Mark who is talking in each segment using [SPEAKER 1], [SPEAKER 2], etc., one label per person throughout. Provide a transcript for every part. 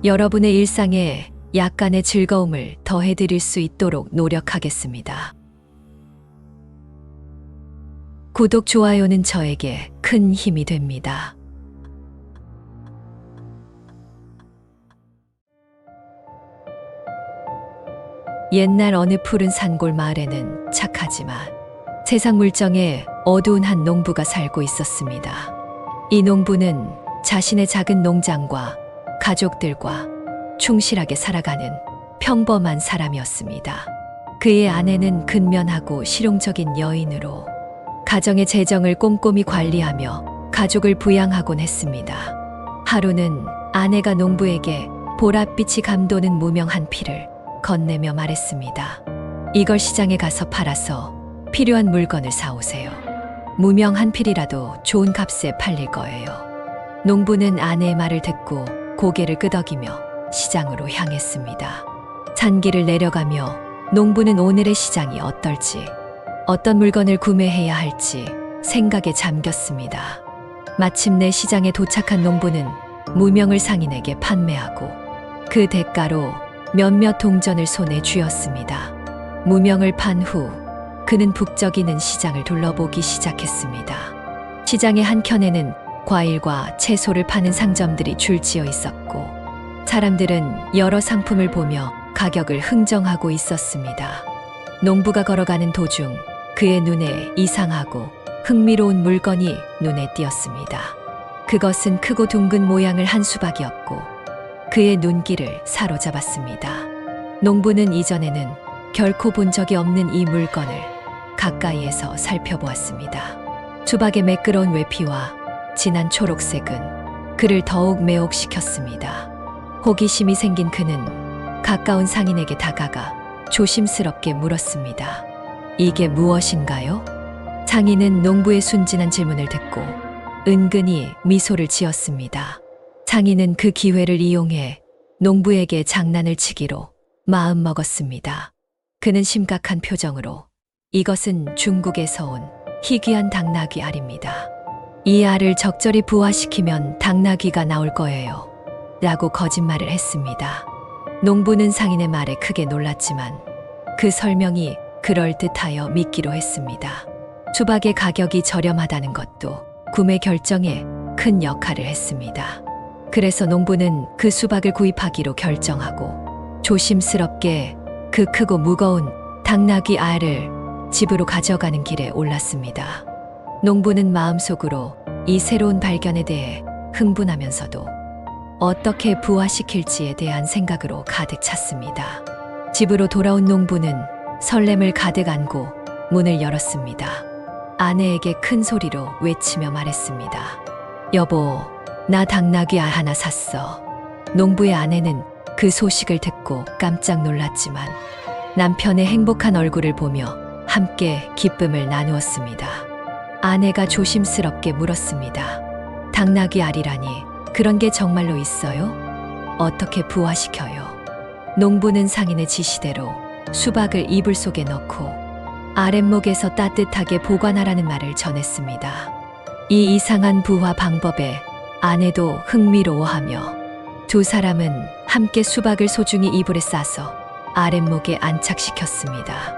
[SPEAKER 1] 여러분의 일상에 약간의 즐거움을 더해드릴 수 있도록 노력하겠습니다. 구독, 좋아요는 저에게 큰 힘이 됩니다. 옛날 어느 푸른 산골 마을에는 착하지만 세상 물정에 어두운 한 농부가 살고 있었습니다. 이 농부는 자신의 작은 농장과 가족들과 충실하게 살아가는 평범한 사람이었습니다. 그의 아내는 근면하고 실용적인 여인으로 가정의 재정을 꼼꼼히 관리하며 가족을 부양하곤 했습니다. 하루는 아내가 농부에게 보랏빛이 감도는 무명 한 필을 건네며 말했습니다. 이걸 시장에 가서 팔아서 필요한 물건을 사오세요. 무명 한 필이라도 좋은 값에 팔릴 거예요. 농부는 아내의 말을 듣고 고개를 끄덕이며 시장으로 향했습니다. 산길을 내려가며 농부는 오늘의 시장이 어떨지, 어떤 물건을 구매해야 할지 생각에 잠겼습니다. 마침내 시장에 도착한 농부는 무명을 상인에게 판매하고 그 대가로 몇몇 동전을 손에 쥐었습니다. 무명을 판 후 그는 북적이는 시장을 둘러보기 시작했습니다. 시장의 한켠에는 과일과 채소를 파는 상점들이 줄지어 있었고 사람들은 여러 상품을 보며 가격을 흥정하고 있었습니다. 농부가 걸어가는 도중 그의 눈에 이상하고 흥미로운 물건이 눈에 띄었습니다. 그것은 크고 둥근 모양을 한 수박이었고 그의 눈길을 사로잡았습니다. 농부는 이전에는 결코 본 적이 없는 이 물건을 가까이에서 살펴보았습니다. 수박의 매끄러운 외피와 진한 초록색은 그를 더욱 매혹시켰습니다. 호기심이 생긴 그는 가까운 상인에게 다가가 조심스럽게 물었습니다. 이게 무엇인가요? 상인은 농부의 순진한 질문을 듣고 은근히 미소를 지었습니다. 상인은 그 기회를 이용해 농부에게 장난을 치기로 마음먹었습니다. 그는 심각한 표정으로 이것은 중국에서 온 희귀한 당나귀 알입니다. 이 알을 적절히 부화시키면 당나귀가 나올 거예요. 라고 거짓말을 했습니다. 농부는 상인의 말에 크게 놀랐지만 그 설명이 그럴듯하여 믿기로 했습니다. 수박의 가격이 저렴하다는 것도 구매 결정에 큰 역할을 했습니다. 그래서 농부는 그 수박을 구입하기로 결정하고 조심스럽게 그 크고 무거운 당나귀 알을 집으로 가져가는 길에 올랐습니다. 농부는 마음속으로 이 새로운 발견에 대해 흥분하면서도 어떻게 부화시킬지에 대한 생각으로 가득 찼습니다. 집으로 돌아온 농부는 설렘을 가득 안고 문을 열었습니다. 아내에게 큰 소리로 외치며 말했습니다. 여보, 나 당나귀 알 하나 샀어. 농부의 아내는 그 소식을 듣고 깜짝 놀랐지만 남편의 행복한 얼굴을 보며 함께 기쁨을 나누었습니다. 아내가 조심스럽게 물었습니다. 당나귀 알이라니 그런 게 정말로 있어요? 어떻게 부화시켜요? 농부는 상인의 지시대로 수박을 이불 속에 넣고 아랫목에서 따뜻하게 보관하라는 말을 전했습니다. 이 이상한 부화 방법에 아내도 흥미로워하며 두 사람은 함께 수박을 소중히 이불에 싸서 아랫목에 안착시켰습니다.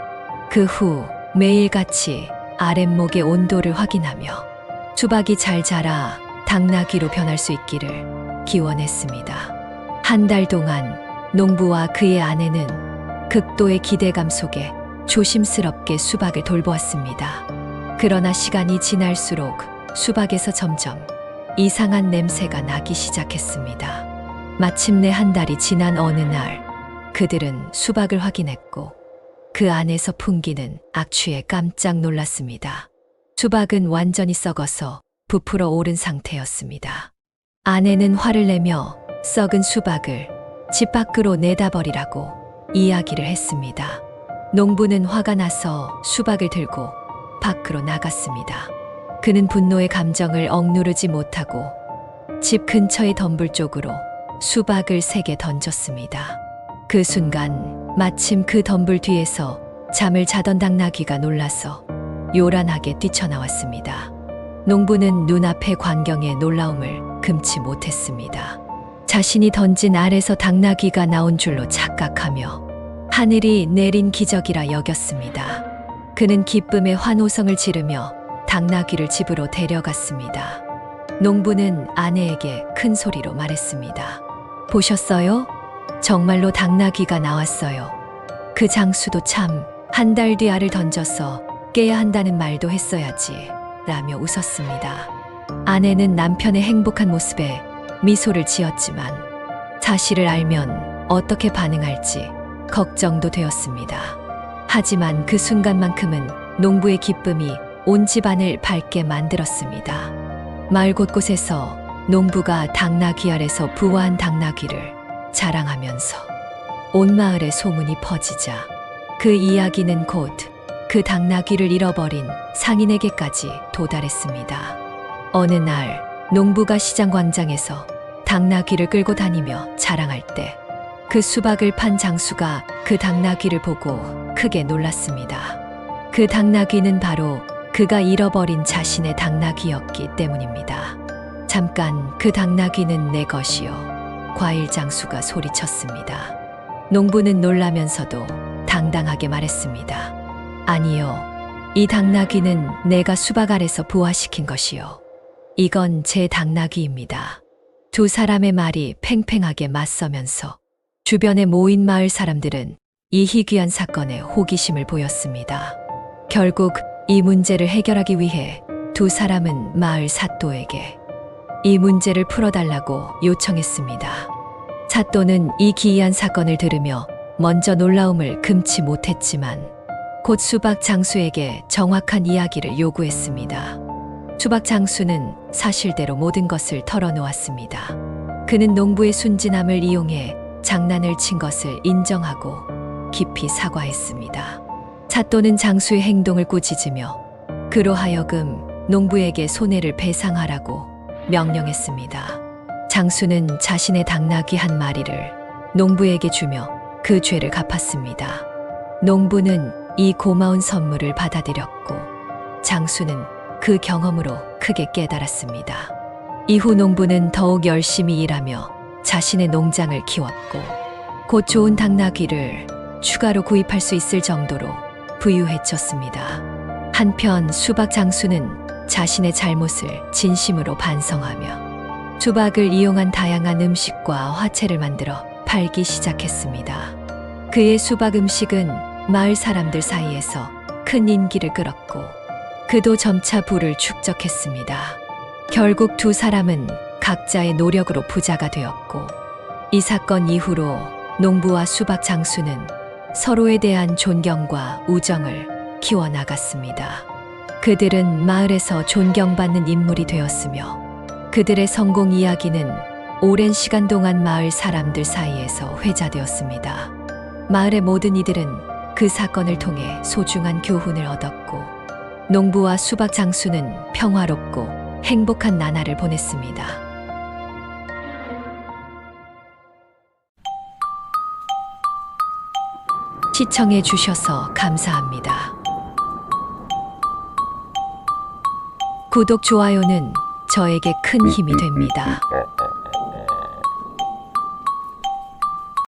[SPEAKER 1] 그 후 매일같이 아랫목의 온도를 확인하며 수박이 잘 자라 당나귀로 변할 수 있기를 기원했습니다. 한 달 동안 농부와 그의 아내는 극도의 기대감 속에 조심스럽게 수박을 돌보았습니다. 그러나 시간이 지날수록 수박에서 점점 이상한 냄새가 나기 시작했습니다. 마침내 한 달이 지난 어느 날 그들은 수박을 확인했고 그 안에서 풍기는 악취에 깜짝 놀랐습니다. 수박은 완전히 썩어서 부풀어 오른 상태였습니다. 아내는 화를 내며 썩은 수박을 집 밖으로 내다버리라고 이야기를 했습니다. 농부는 화가 나서 수박을 들고 밖으로 나갔습니다. 그는 분노의 감정을 억누르지 못하고 집 근처의 덤불 쪽으로 수박을 3개 던졌습니다. 그 순간 마침 그 덤불 뒤에서 잠을 자던 당나귀가 놀라서 요란하게 뛰쳐나왔습니다. 농부는 눈앞의 광경에 놀라움을 금치 못했습니다. 자신이 던진 알에서 당나귀가 나온 줄로 착각하며 하늘이 내린 기적이라 여겼습니다. 그는 기쁨의 환호성을 지르며 당나귀를 집으로 데려갔습니다. 농부는 아내에게 큰 소리로 말했습니다. 보셨어요? 정말로 당나귀가 나왔어요. 그 장수도 참 한 달 뒤 알을 던져서 깨야 한다는 말도 했어야지 라며 웃었습니다. 아내는 남편의 행복한 모습에 미소를 지었지만 사실을 알면 어떻게 반응할지 걱정도 되었습니다. 하지만 그 순간만큼은 농부의 기쁨이 온 집안을 밝게 만들었습니다. 마을 곳곳에서 농부가 당나귀 알에서 부화한 당나귀를 자랑하면서 온 마을에 소문이 퍼지자 그 이야기는 곧 그 당나귀를 잃어버린 상인에게까지 도달했습니다. 어느 날 농부가 시장 광장에서 당나귀를 끌고 다니며 자랑할 때 그 수박을 판 장수가 그 당나귀를 보고 크게 놀랐습니다. 그 당나귀는 바로 그가 잃어버린 자신의 당나귀였기 때문입니다. 잠깐 그 당나귀는 내 것이요. 과일 장수가 소리쳤습니다. 농부는 놀라면서도 당당하게 말했습니다. 아니요. 이 당나귀는 내가 수박 아래서 부화시킨 것이요. 이건 제 당나귀입니다. 두 사람의 말이 팽팽하게 맞서면서 주변에 모인 마을 사람들은 이 희귀한 사건에 호기심을 보였습니다. 결국 이 문제를 해결하기 위해 두 사람은 마을 사또에게 이 문제를 풀어달라고 요청했습니다. 사또는 이 기이한 사건을 들으며 먼저 놀라움을 금치 못했지만 곧 수박 장수에게 정확한 이야기를 요구했습니다. 수박 장수는 사실대로 모든 것을 털어놓았습니다. 그는 농부의 순진함을 이용해 장난을 친 것을 인정하고 깊이 사과했습니다. 사또는 장수의 행동을 꾸짖으며 그로 하여금 농부에게 손해를 배상하라고 명령했습니다. 장수는 자신의 당나귀 한 마리를 농부에게 주며 그 죄를 갚았습니다. 농부는 이 고마운 선물을 받아들였고 장수는 그 경험으로 크게 깨달았습니다. 이후 농부는 더욱 열심히 일하며 자신의 농장을 키웠고 곧 좋은 당나귀를 추가로 구입할 수 있을 정도로 부유해졌습니다. 한편 수박 장수는 자신의 잘못을 진심으로 반성하며 수박을 이용한 다양한 음식과 화채를 만들어 팔기 시작했습니다. 그의 수박 음식은 마을 사람들 사이에서 큰 인기를 끌었고 그도 점차 부를 축적했습니다. 결국 두 사람은 각자의 노력으로 부자가 되었고 이 사건 이후로 농부와 수박 장수는 서로에 대한 존경과 우정을 키워나갔습니다. 그들은 마을에서 존경받는 인물이 되었으며 그들의 성공 이야기는 오랜 시간 동안 마을 사람들 사이에서 회자되었습니다. 마을의 모든 이들은 그 사건을 통해 소중한 교훈을 얻었고 농부와 수박 장수는 평화롭고 행복한 나날을 보냈습니다. 시청해 주셔서 감사합니다. 구독, 좋아요는 저에게 큰 힘이 됩니다.